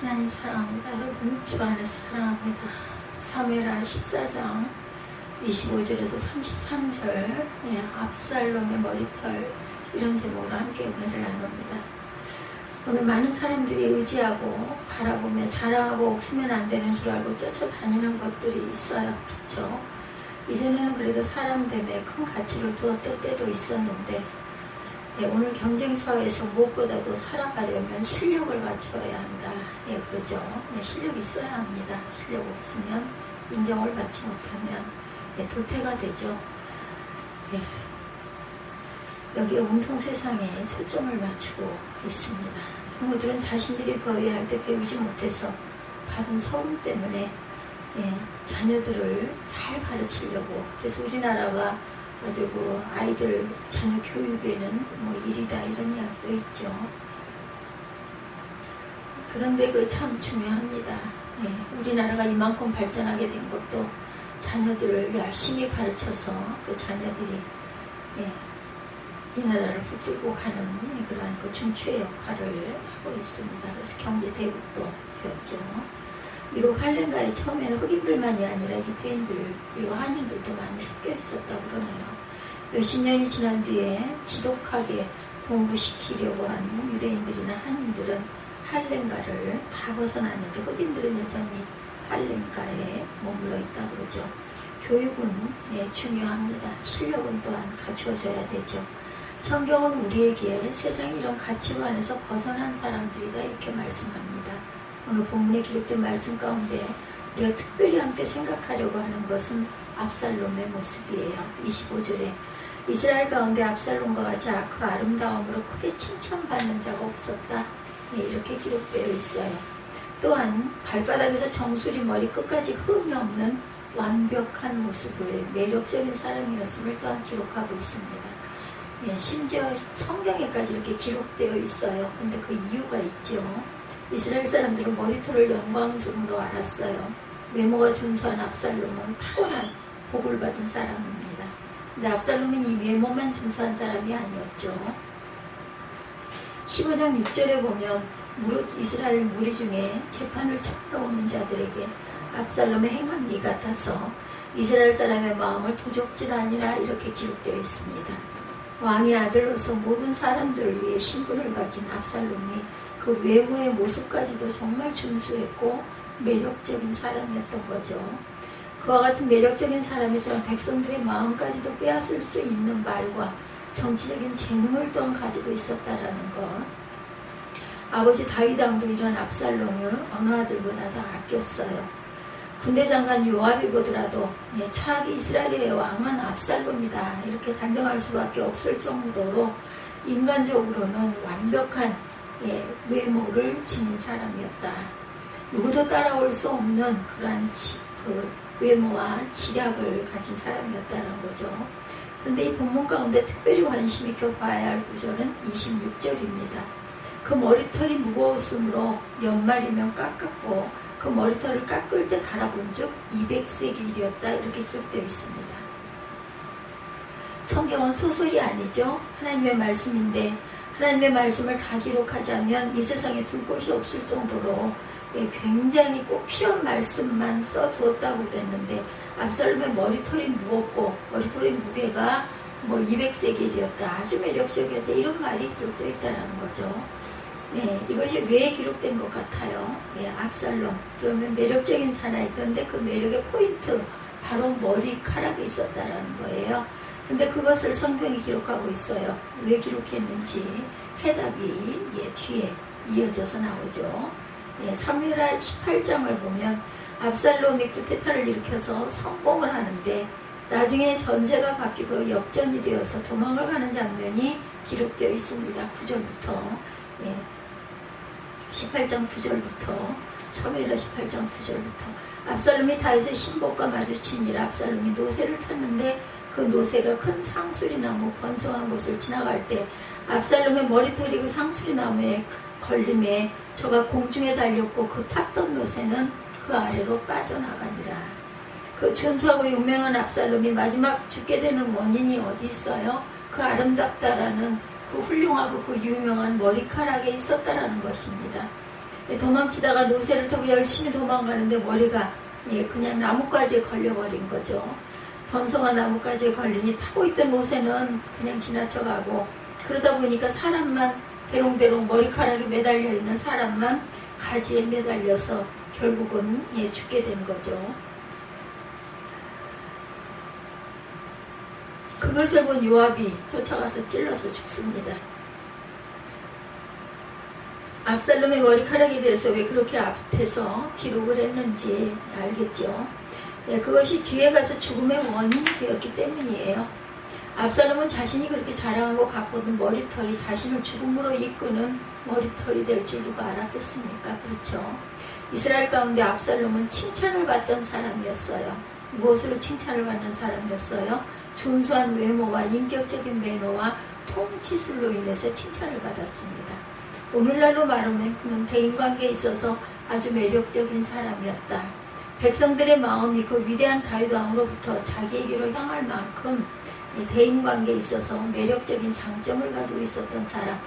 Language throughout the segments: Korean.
하나님 사랑합니다. 여러분 주 안에서 사랑합니다. 사무엘하 14장 25절에서 33절 압살롬의 머리털 이런 제목으로 함께 은혜를 나눕니다. 오늘 많은 사람들이 의지하고 바라보며 자랑하고 없으면 안 되는 줄 알고 쫓아다니는 것들이 있어요. 그렇죠? 이전에는 그래도 사람 때문에 큰 가치를 두었던 때도 있었는데 오늘 경쟁사회에서 무엇보다도 살아가려면 실력을 갖추어야 한다. 그러죠. 실력이 있어야 합니다. 실력 없으면 인정을 받지 못하면 도태가 되죠. 여기에 온통 세상에 초점을 맞추고 있습니다. 부모들은 자신들이 배워야 할 때 배우지 못해서 받은 서름 때문에 자녀들을 잘 가르치려고, 그래서 우리나라가 아주 아이들 자녀 교육에는 일이다 이런 이야기도 있죠. 그런데 참 중요합니다. 우리나라가 이만큼 발전하게 된 것도 자녀들을 열심히 가르쳐서 그 자녀들이 이 나라를 붙들고 가는 그러한 중추의 역할을 하고 있습니다. 그래서 경제 대국도 되었죠. 미국 할렌가에 처음에는 흑인들만이 아니라 유대인들 그리고 한인들도 많이 섞여 있었다고 그러네요. 몇십 년이 지난 뒤에 지독하게 공부시키려고 하는 유대인들이나 한인들은 할렌가를 다 벗어났는데 흑인들은 여전히 할렌가에 머물러 있다고 그러죠. 교육은 중요합니다. 실력은 또한 갖추어져야 되죠. 성경은 우리에게 세상의 이런 가치관에서 벗어난 사람들이다 이렇게 말씀합니다. 오늘 본문에 기록된 말씀 가운데 우리가 특별히 함께 생각하려고 하는 것은 압살롬의 모습이에요. 25절에 이스라엘 가운데 압살롬과 같이 그 아름다움으로 크게 칭찬받는 자가 없었다. 이렇게 기록되어 있어요. 또한 발바닥에서 정수리 머리 끝까지 흠이 없는 완벽한 모습을 매력적인 사람이었음을 또한 기록하고 있습니다. 심지어 성경에까지 이렇게 기록되어 있어요. 근데 그 이유가 있죠. 이스라엘 사람들은 머리털을 영광스러움으로 알았어요. 외모가 준수한 압살롬은 타고난 복을 받은 사람입니다. 근데 압살롬은 이 외모만 준수한 사람이 아니었죠. 15장 6절에 보면 이스라엘 무리 중에 재판을 찾으러 오는 자들에게 압살롬의 행함이 같아서 이스라엘 사람의 마음을 도적질하니라 이렇게 기록되어 있습니다. 왕의 아들로서 모든 사람들을 위해 신분을 가진 압살롬이 그 외모의 모습까지도 정말 준수했고 매력적인 사람이었던 거죠. 그와 같은 매력적인 사람이 또한 백성들의 마음까지도 빼앗을 수 있는 말과 정치적인 재능을 또한 가지고 있었다라는 것. 아버지 다윗 왕도 이런 압살롬을 어느 아들보다 더 아꼈어요. 군대 장관 요압이 보더라도 차기 이스라엘의 왕은 압살롬이다 이렇게 단정할 수밖에 없을 정도로 인간적으로는 완벽한 외모를 지닌 사람이었다. 누구도 따라올 수 없는 그러한 외모와 지략을 가진 사람이었다는 거죠. 그런데 이 본문 가운데 특별히 관심 있게 봐야 할 구절은 26절입니다. 그 머리털이 무거웠으므로 연말이면 깎았고 그 머리털을 깎을 때 달아본 즉 200세겔이었다 이렇게 기록되어 있습니다. 성경은 소설이 아니죠. 하나님의 말씀인데 하나님의 말씀을 다 기록하자면 이 세상에 둘 곳이 없을 정도로 굉장히 꼭 필요한 말씀만 써두었다고 그랬는데 압살롬의 머리털이 무겁고 머리털의 무게가 200세겔이었다. 아주 매력적이었다. 이런 말이 기록되어 있다는 거죠. 이것이 왜 기록된 것 같아요? 압살롬. 그러면 매력적인 사나이. 그런데 그 매력의 포인트, 바로 머리카락에 있었다라는 거예요. 근데 그것을 성경이 기록하고 있어요. 왜 기록했는지 해답이 뒤에 이어져서 나오죠. 사무엘하 18장을 보면 압살롬이 쿠데타를 일으켜서 성공을 하는데 나중에 전세가 바뀌고 역전이 되어서 도망을 가는 장면이 기록되어 있습니다. 9절부터 18장 9절부터 사무엘하 18장 9절부터 압살롬이 다윗의 신복과 마주치니라. 압살롬이 노새를 탔는데 그 노새가 큰 상수리나무 번성한 곳을 지나갈 때 압살롬의 머리털이 그 상수리나무에 걸림에 저가 공중에 달렸고 그 탔던 노새는 그 아래로 빠져나가니라. 그 준수하고 유명한 압살롬이 마지막 죽게 되는 원인이 어디 있어요? 그 아름답다라는 그 훌륭하고 그 유명한 머리카락에 있었다라는 것입니다. 도망치다가 노새를 타고 열심히 도망가는데 머리가 그냥 나뭇가지에 걸려버린 거죠. 번성한 나뭇가지에 걸리니 타고 있던 노새는 그냥 지나쳐가고, 그러다 보니까 사람만 베롱베롱 머리카락이 매달려 있는 사람만 가지에 매달려서 결국은 죽게 된 거죠. 그것을 본 요압이 쫓아가서 찔러서 죽습니다. 압살롬의 머리카락에 대해서 왜 그렇게 앞에서 기록을 했는지 알겠죠. 그것이 뒤에 가서 죽음의 원인이 되었기 때문이에요. 압살롬은 자신이 그렇게 자랑하고 갖고 온 머리털이 자신을 죽음으로 이끄는 머리털이 될 줄 누가 알았겠습니까? 그렇죠. 이스라엘 가운데 압살롬은 칭찬을 받던 사람이었어요. 무엇으로 칭찬을 받는 사람이었어요? 준수한 외모와 인격적인 매너와 통치술로 인해서 칭찬을 받았습니다. 오늘날로 말하면 그는 대인관계에 있어서 아주 매력적인 사람이었다. 백성들의 마음이 그 위대한 다윗 왕으로부터 자기에게로 향할 만큼 대인관계에 있어서 매력적인 장점을 가지고 있었던 사람,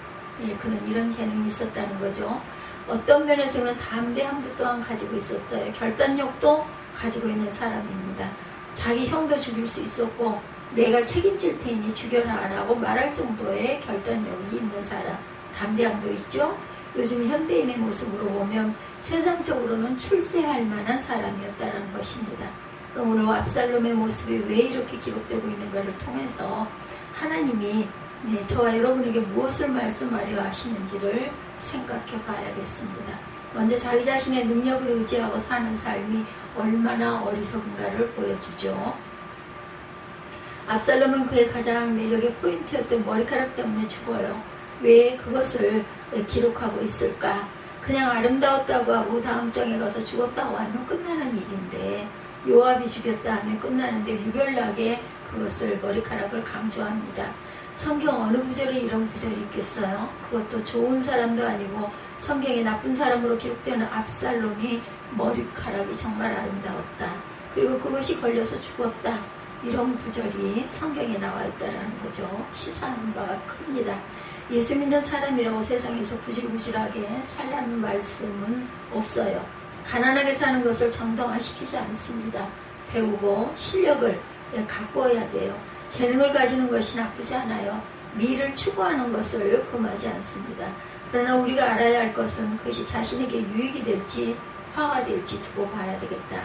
그는 이런 재능이 있었다는 거죠. 어떤 면에서는 담대함도 또한 가지고 있었어요. 결단력도 가지고 있는 사람입니다. 자기 형도 죽일 수 있었고 내가 책임질 테니 죽여라 라고 말할 정도의 결단력이 있는 사람, 담대함도 있죠. 요즘 현대인의 모습으로 보면 세상적으로는 출세할 만한 사람이었다는 것입니다. 그럼 오늘 압살롬의 모습이 왜 이렇게 기록되고 있는가를 통해서 하나님이 저와 여러분에게 무엇을 말씀하려 하시는지를 생각해 봐야겠습니다. 먼저 자기 자신의 능력을 의지하고 사는 삶이 얼마나 어리석은가를 보여주죠. 압살롬은 그의 가장 매력의 포인트였던 머리카락 때문에 죽어요. 왜 그것을 기록하고 있을까? 그냥 아름다웠다고 하고 다음 장에 가서 죽었다고 하면 끝나는 일인데, 요압이 죽였다 하면 끝나는데 유별나게 그것을 머리카락을 강조합니다. 성경 어느 구절에 이런 구절이 있겠어요? 그것도 좋은 사람도 아니고 성경에 나쁜 사람으로 기록되는 압살롬이 머리카락이 정말 아름다웠다. 그리고 그것이 걸려서 죽었다. 이런 구절이 성경에 나와 있다는 거죠. 시사하는 바가 큽니다. 예수 믿는 사람이라고 세상에서 구질구질하게 살라는 말씀은 없어요. 가난하게 사는 것을 정당화시키지 않습니다. 배우고 실력을 가꾸어야 돼요. 재능을 가지는 것이 나쁘지 않아요. 미를 추구하는 것을 금하지 않습니다. 그러나 우리가 알아야 할 것은 그것이 자신에게 유익이 될지 화가 될지 두고 봐야 되겠다.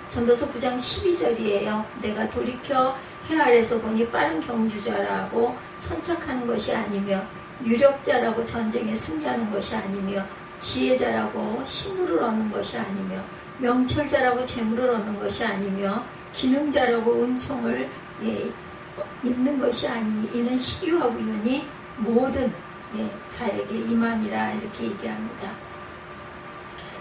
전도서 9장 12절이에요. 내가 돌이켜 해 아래서 보니 빠른 경주자라고 선착하는 것이 아니며 유력자라고 전쟁에 승리하는 것이 아니며 지혜자라고 신물을 얻는 것이 아니며 명철자라고 재물을 얻는 것이 아니며 기능자라고 은총을 입는 것이 아니니 이는 시기와 우연이 모든 자에게 임함이라 이렇게 얘기합니다.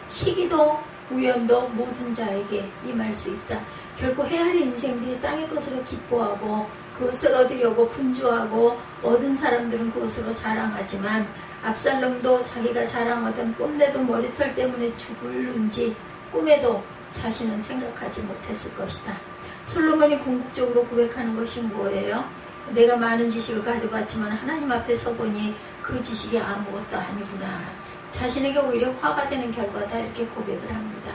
시기도 우연도 모든 자에게 임할 수 있다. 결코 헤아린 인생들이 땅의 것으로 기뻐하고 그것을 얻으려고 분주하고 얻은 사람들은 그것으로 자랑하지만 압살롬도 자기가 자랑하던 뽐내던 머리털 때문에 죽을는지 꿈에도 자신은 생각하지 못했을 것이다. 솔로몬이 궁극적으로 고백하는 것이 뭐예요? 내가 많은 지식을 가져봤지만 하나님 앞에 서보니 그 지식이 아무것도 아니구나. 자신에게 오히려 화가 되는 결과다 이렇게 고백을 합니다.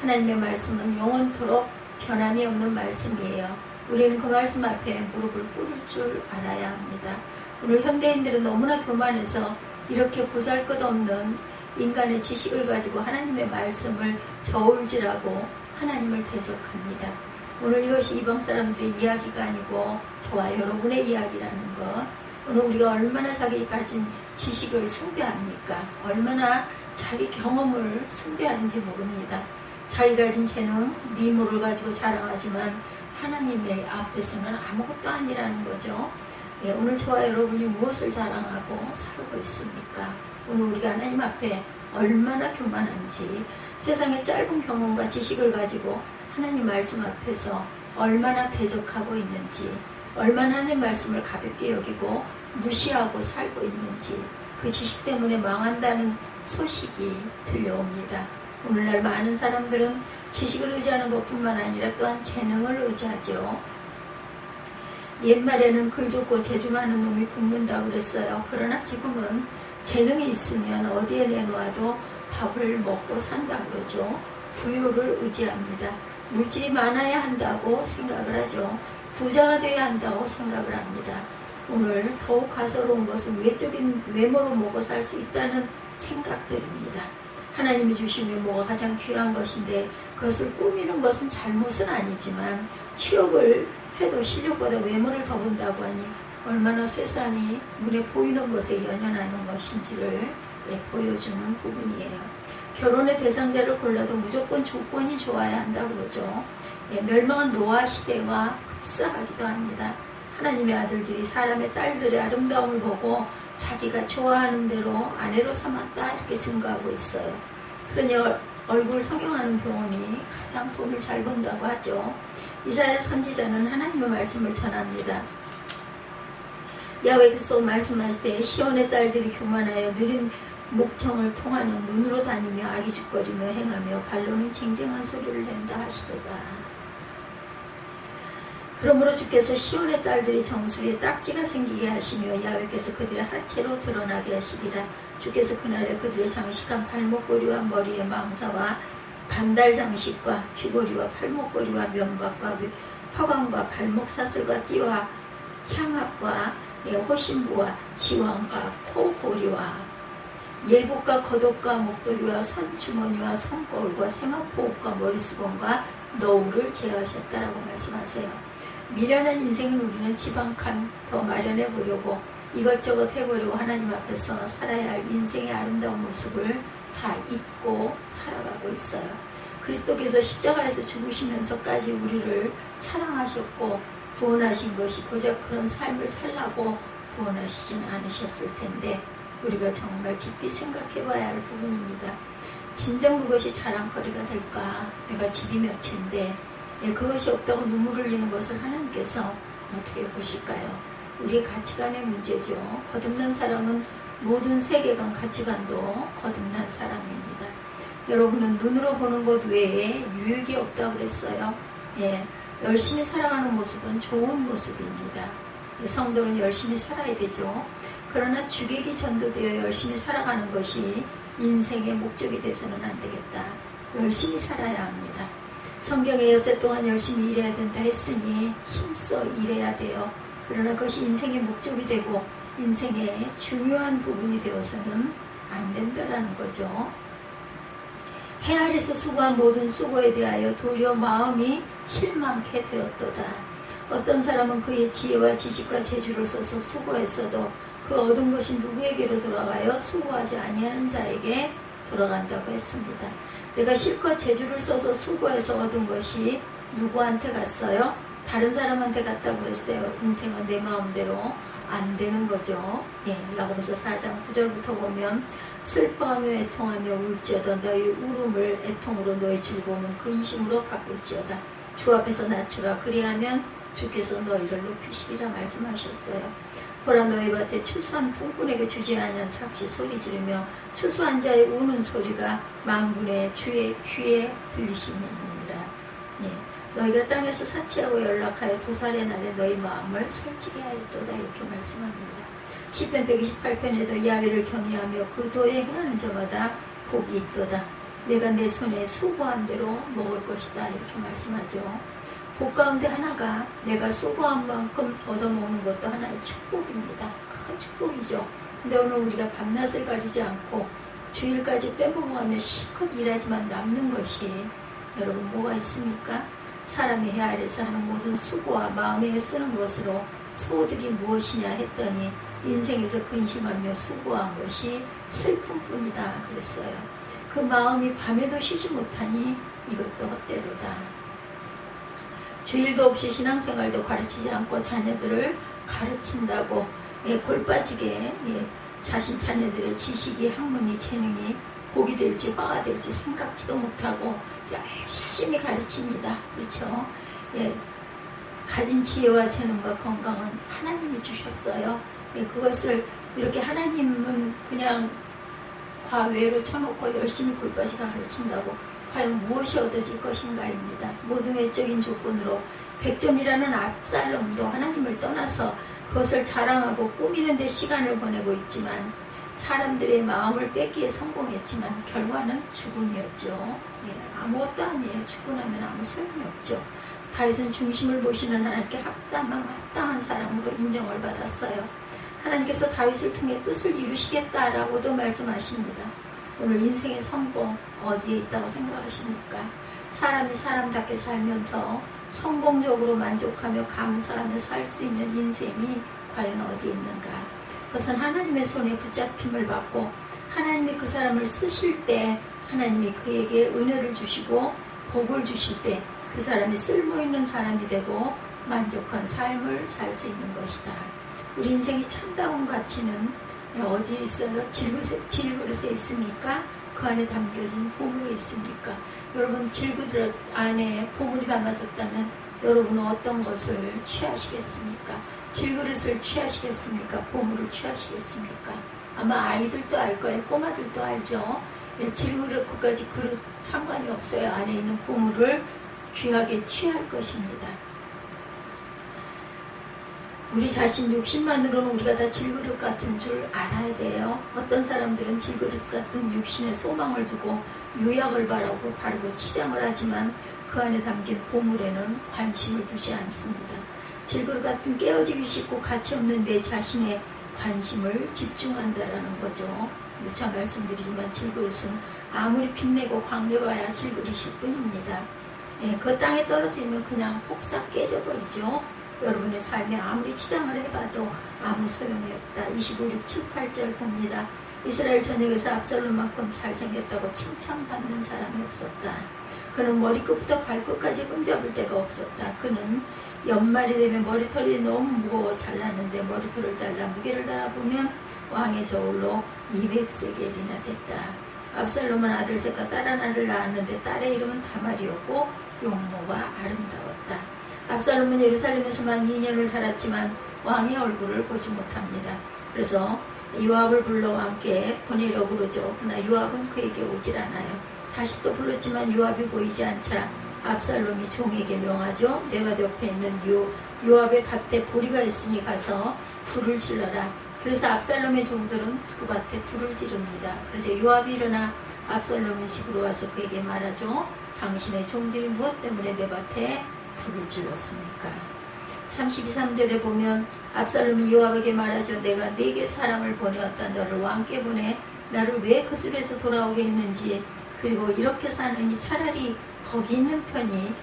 하나님의 말씀은 영원토록 변함이 없는 말씀이에요. 우리는 그 말씀 앞에 무릎을 꿇을 줄 알아야 합니다. 오늘 현대인들은 너무나 교만해서 이렇게 보잘것없는 인간의 지식을 가지고 하나님의 말씀을 저울질하고 하나님을 대적합니다. 오늘 이것이 이방 사람들의 이야기가 아니고 저와 여러분의 이야기라는 것. 오늘 우리가 얼마나 자기 가진 지식을 숭배합니까? 얼마나 자기 경험을 숭배하는지 모릅니다. 자기 가진 재능, 미모를 가지고 자랑하지만 하나님의 앞에서는 아무것도 아니라는 거죠. 오늘 저와 여러분이 무엇을 자랑하고 살고 있습니까? 오늘 우리가 하나님 앞에 얼마나 교만한지, 세상의 짧은 경험과 지식을 가지고 하나님 말씀 앞에서 얼마나 대적하고 있는지, 얼마나 하나님 말씀을 가볍게 여기고 무시하고 살고 있는지, 그 지식 때문에 망한다는 소식이 들려옵니다. 오늘날 많은 사람들은 지식을 의지하는 것뿐만 아니라 또한 재능을 의지하죠. 옛말에는 글 좋고 재주 많은 놈이 굶는다고 그랬어요. 그러나 지금은 재능이 있으면 어디에 내놓아도 밥을 먹고 산다 그러죠. 부유를 의지합니다. 물질이 많아야 한다고 생각을 하죠. 부자가 되어야 한다고 생각을 합니다. 오늘 더욱 가소로운 것은 외적인 외모로 먹어 살 수 있다는 생각들입니다. 하나님이 주신 외모가 가장 귀한 것인데 그것을 꾸미는 것은 잘못은 아니지만 취업을 해도 실력보다 외모를 더 본다고 하니 얼마나 세상이 눈에 보이는 것에 연연하는 것인지를 보여주는 부분이에요. 결혼의 대상자를 골라도 무조건 조건이 좋아야 한다고 그러죠. 멸망한 노아 시대와 흡사하기도 합니다. 하나님의 아들들이 사람의 딸들의 아름다움을 보고 자기가 좋아하는 대로 아내로 삼았다 이렇게 증거하고 있어요. 그러니 얼굴 성형하는 병원이 가장 돈을 잘 번다고 하죠. 이사야 선지자는 하나님의 말씀을 전합니다. 야훼께서 말씀하실 때 시온의 딸들이 교만하여 느린 목청을 통하는 눈으로 다니며 아기죽거리며 행하며 발로는 쟁쟁한 소리를 낸다 하시도다. 그러므로 주께서 시온의 딸들이 정수리에 딱지가 생기게 하시며 야훼께서 그들의 하체로 드러나게 하시리라. 주께서 그날에 그들의 장식한 발목걸이와 머리의 망사와 반달 장식과 귀걸이와 팔목걸이와 면박과 화관과 발목 사슬과 띠와 향압과 호신부와 지왕과 코고리와 예복과 겉옷과 목도리와 손주머니와 손거울과 생화포옷과 머리수건과 너울을 제하셨다라고 말씀하세요. 미련한 인생인 우리는 지방칸 더 마련해 보려고 이것저것 해보려고 하나님 앞에서 살아야 할 인생의 아름다운 모습을 다 잊고 살아가고 있어요. 그리스도께서 십자가에서 죽으시면서까지 우리를 사랑하셨고 구원하신 것이 고작 그런 삶을 살라고 구원하시지는 않으셨을 텐데 우리가 정말 깊이 생각해 봐야 할 부분입니다. 진정 그것이 자랑거리가 될까? 내가 집이 몇 채인데 그것이 없다고 눈물 흘리는 것을 하나님께서 어떻게 보실까요? 우리의 가치관의 문제죠. 거듭난 사람은 모든 세계관 가치관도 거듭난 사람입니다. 여러분은 눈으로 보는 것 외에 유익이 없다고 그랬어요. 열심히 살아가는 모습은 좋은 모습입니다. 성도는 열심히 살아야 되죠. 그러나 주객이 전도되어 열심히 살아가는 것이 인생의 목적이 돼서는 안 되겠다. 열심히 살아야 합니다. 성경에 여세 동안 열심히 일해야 된다 했으니 힘써 일해야 돼요. 그러나 그것이 인생의 목적이 되고 인생의 중요한 부분이 되어서는 안 된다라는 거죠. 해 아래서 수고한 모든 수고에 대하여 도리어 마음이 실망케 되었도다. 어떤 사람은 그의 지혜와 지식과 재주를 써서 수고했어도 그 얻은 것이 누구에게로 돌아가요? 수고하지 아니하는 자에게 돌아간다고 했습니다. 내가 실컷 재주를 써서 수고해서 얻은 것이 누구한테 갔어요? 다른 사람한테 갔다고 그랬어요. 인생은 내 마음대로 안 되는 거죠. 야고보서 4장 9절부터 보면 슬퍼하며 애통하며 울지어다. 너희 울음을 애통으로 너희 즐거움은 근심으로 바꿀지어다. 주 앞에서 낮추라. 그리하면 주께서 너희를 높이시리라 말씀하셨어요. 보라 너희 밭에 추수한 품꾼에게 주지 아니한 삭시 소리 지르며 추수한 자의 우는 소리가 만군의 주의 귀에 들리시는지니라. 너희가 땅에서 사치하고 연락하여 도살의 날에 너희 마음을 살찌게 하였도다 이렇게 말씀합니다. 시편 128편에도 야훼를 경외하며 그 도에 행하는 자마다 복이 있도다. 내가 내 손에 수고한 대로 먹을 것이다 이렇게 말씀하죠. 복 가운데 하나가 내가 수고한 만큼 얻어먹는 것도 하나의 축복입니다. 큰 축복이죠. 근데 오늘 우리가 밤낮을 가리지 않고 주일까지 빼먹어가며 실컷 일하지만 남는 것이 여러분 뭐가 있습니까? 사람의 해 아래서 하는 모든 수고와 마음에 쓰는 것으로 소득이 무엇이냐 했더니 인생에서 근심하며 수고한 것이 슬픔뿐이다 그랬어요. 그 마음이 밤에도 쉬지 못하니 이것도 헛되도다. 주일도 없이 신앙생활도 가르치지 않고 자녀들을 가르친다고 골빠지게 자신 자녀들의 지식이 학문이 재능이 복이 될지 화가 될지 생각지도 못하고 열심히 가르칩니다. 그렇죠? 가진 지혜와 재능과 건강은 하나님이 주셨어요. 그것을 이렇게 하나님은 그냥 과외로 쳐놓고 열심히 골빠지게 가르친다고 과연 무엇이 얻어질 것인가입니다. 모든 외적인 조건으로 100점이라는 압살롬도 하나님을 떠나서 그것을 자랑하고 꾸미는 데 시간을 보내고 있지만 사람들의 마음을 뺏기에 성공했지만 결과는 죽음이었죠. 예, 아무것도 아니에요. 죽고 나면 아무 소용이 없죠. 다윗은 중심을 보시는 하나님께 합당한 사람으로 인정을 받았어요. 하나님께서 다윗을 통해 뜻을 이루시겠다라고도 말씀하십니다. 오늘 인생의 성공 어디에 있다고 생각하십니까? 사람이 사람답게 살면서 성공적으로 만족하며 감사하며 살 수 있는 인생이 과연 어디에 있는가? 그것은 하나님의 손에 붙잡힘을 받고 하나님이 그 사람을 쓰실 때 하나님이 그에게 은혜를 주시고 복을 주실 때 그 사람이 쓸모있는 사람이 되고 만족한 삶을 살 수 있는 것이다. 우리 인생이 참다운 가치는 어디에 있어요? 질그릇에 있습니까? 그 안에 담겨진 보물에 있습니까? 여러분 질그릇 안에 보물이 담아졌다면 여러분은 어떤 것을 취하시겠습니까? 질그릇을 취하시겠습니까? 보물을 취하시겠습니까? 아마 아이들도 알 거예요. 꼬마들도 알죠. 질그릇 그까지 그릇 상관이 없어요. 안에 있는 보물을 귀하게 취할 것입니다. 우리 자신 욕심만으로는 우리가 다 질그릇 같은 줄 알아야 돼요. 어떤 사람들은 질그릇 같은 육신의 소망을 두고 유약을 바르고 치장을 하지만 그 안에 담긴 보물에는 관심을 두지 않습니다. 질그릇 같은 깨어지기 쉽고 가치 없는 내 자신의 관심을 집중한다라는 거죠. 누차 말씀드리지만 질그릇은 아무리 빛내고 광내봐야 질그릇일 뿐입니다. 예, 그 땅에 떨어뜨리면 그냥 폭삭 깨져버리죠. 여러분의 삶에 아무리 치장을 해봐도 아무 소용이 없다. 25, 6, 7, 8절 봅니다. 이스라엘 전역에서 압살롬만큼 잘생겼다고 칭찬받는 사람이 없었다. 그는 머리끝부터 발끝까지 흠잡을 데가 없었다. 그는 연말이 되면 머리털이 너무 무거워 잘랐는데 머리털을 잘라 무게를 달아보면 왕의 저울로 200세겔이나 됐다. 압살롬은 아들 셋과 딸 하나를 낳았는데 딸의 이름은 다말이었고 용모가 아름다웠다. 압살롬은 예루살렘에서만 2년을 살았지만 왕의 얼굴을 보지 못합니다. 그래서 요압을 불러 왕께 보내려고 그러죠. 그러나 요압은 그에게 오질 않아요. 다시 또 불렀지만 요압이 보이지 않자 압살롬이 종에게 명하죠. 내 밭 옆에 있는 요압의 밭에 보리가 있으니 가서 불을 질러라. 그래서 압살롬의 종들은 그 밭에 불을 지릅니다. 그래서 요압이 일어나 압살롬의 집으로 와서 그에게 말하죠. 당신의 종들이 무엇 때문에 내 밭에 불을 질렀습니까? 32, 3절에 보면 압살롬이 요압에게 말하죠. 내가 네게 사람을 보내었다. 너를 왕께 보내 나를 왜 그술에서 돌아오게 했는지 그리고 이렇게 사느니 차라리 거기 있는 편이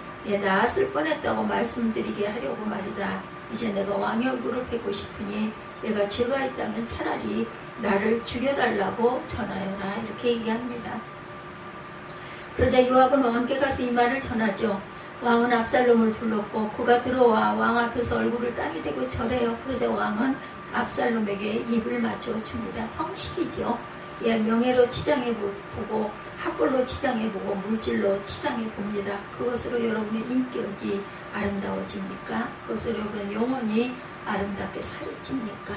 나았을 뻔했다고 말씀드리게 하려고 말이다. 이제 내가 왕의 얼굴을 뵙고 싶으니 내가 죄가 있다면 차라리 나를 죽여달라고 전하여라. 이렇게 얘기합니다. 그러자 요압은 왕께 가서 이 말을 전하죠. 왕은 압살롬을 불렀고 그가 들어와 왕 앞에서 얼굴을 땅에 대고 절해요. 그래서 왕은 압살롬에게 입을 맞춰줍니다. 형식이죠. 예, 명예로 치장해보고 학벌로 치장해보고 물질로 치장해봅니다. 그것으로 여러분의 인격이 아름다워집니까? 그것으로 여러분의 영혼이 아름답게 살이 찝니까?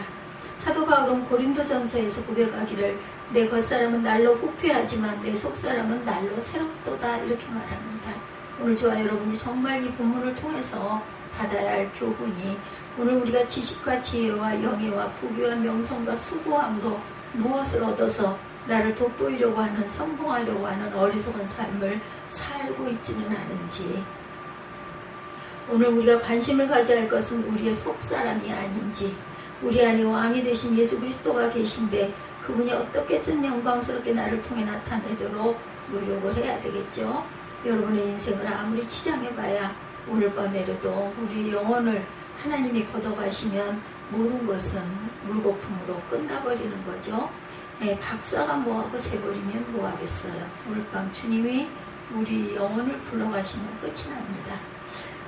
사도 바울은 고린도전서에서 고백하기를 내 겉사람은 날로 후패하지만 내 속사람은 날로 새롭도다 이렇게 말합니다. 오늘 저와 여러분이 정말 이 본문을 통해서 받아야 할 교훈이 오늘 우리가 지식과 지혜와 영예와 부귀와 명성과 수고함으로 무엇을 얻어서 나를 돋보이려고 하는 성공하려고 하는 어리석은 삶을 살고 있지는 않은지 오늘 우리가 관심을 가져야 할 것은 우리의 속사람이 아닌지 우리 안에 왕이 되신 예수 그리스도가 계신데 그분이 어떻게든 영광스럽게 나를 통해 나타내도록 노력을 해야 되겠죠. 여러분의 인생을 아무리 치장해봐야 오늘 밤에라도 우리 영혼을 하나님이 걷어가시면 모든 것은 물거품으로 끝나버리는 거죠. 박사가 뭐하고 재버리면 뭐하겠어요. 오늘 밤 주님이 우리 영혼을 불러가시면 끝이 납니다.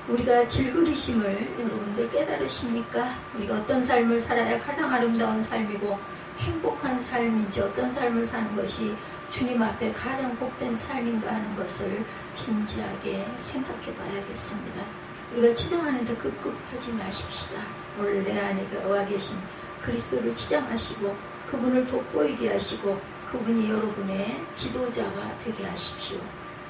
우리가 질그릇임을 여러분들 깨달으십니까? 우리가 어떤 삶을 살아야 가장 아름다운 삶이고 행복한 삶인지 어떤 삶을 사는 것이 주님 앞에 가장 복된 삶인가 하는 것을 진지하게 생각해 봐야겠습니다. 우리가 치장하는데 급급하지 마십시다. 오늘 내 안에 와 계신 그리스도를 치장하시고 그분을 돋보이게 하시고 그분이 여러분의 지도자가 되게 하십시오.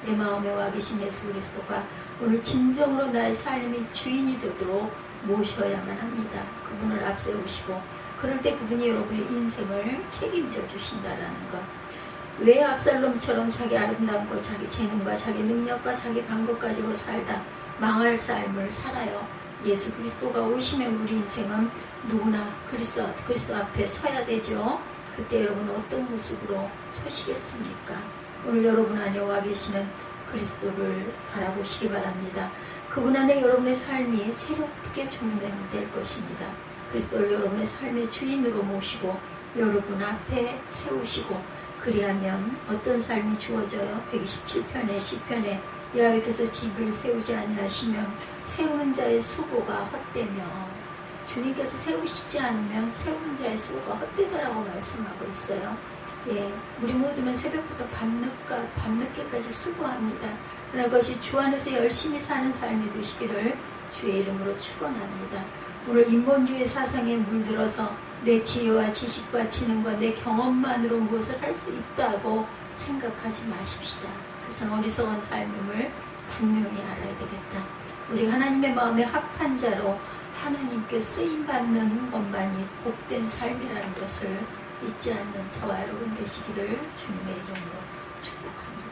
내 마음에 와 계신 예수 그리스도가 오늘 진정으로 나의 삶이 주인이 되도록 모셔야만 합니다. 그분을 앞세우시고 그럴 때 그분이 여러분의 인생을 책임져 주신다라는 것. 왜 압살롬처럼 자기 아름다운 것, 자기 재능과 자기 능력과 자기 방법 가지고 살다 망할 삶을 살아요? 예수 그리스도가 오시면 우리 인생은 누구나 그리스도 앞에 서야 되죠. 그때 여러분은 어떤 모습으로 서시겠습니까? 오늘 여러분 안에 와 계시는 그리스도를 바라보시기 바랍니다. 그분 안에 여러분의 삶이 새롭게 조명될 것입니다. 그리스도를 여러분의 삶의 주인으로 모시고 여러분 앞에 세우시고, 그리하면 어떤 삶이 주어져요? 127편의 시편에 여호와께서 집을 세우지 아니하시면 세우는 자의 수고가 헛되며, 주님께서 세우시지 않으면 세우는 자의 수고가 헛되다라고 말씀하고 있어요. 예, 우리 모두는 새벽부터 밤늦게까지 수고합니다. 그러나 그것이 주 안에서 열심히 사는 삶이 되시기를 주의 이름으로 축원합니다. 오늘 인본주의 사상에 물들어서 내 지혜와 지식과 지능과 내 경험만으로 무엇을 할 수 있다고 생각하지 마십시다. 그래서 어리석은 삶임을 분명히 알아야 되겠다. 오직 하나님의 마음에 합한 자로 하나님께 쓰임받는 것만이 복된 삶이라는 것을 잊지 않는 저와 여러분 되시기를 주님의 이름으로 축복합니다.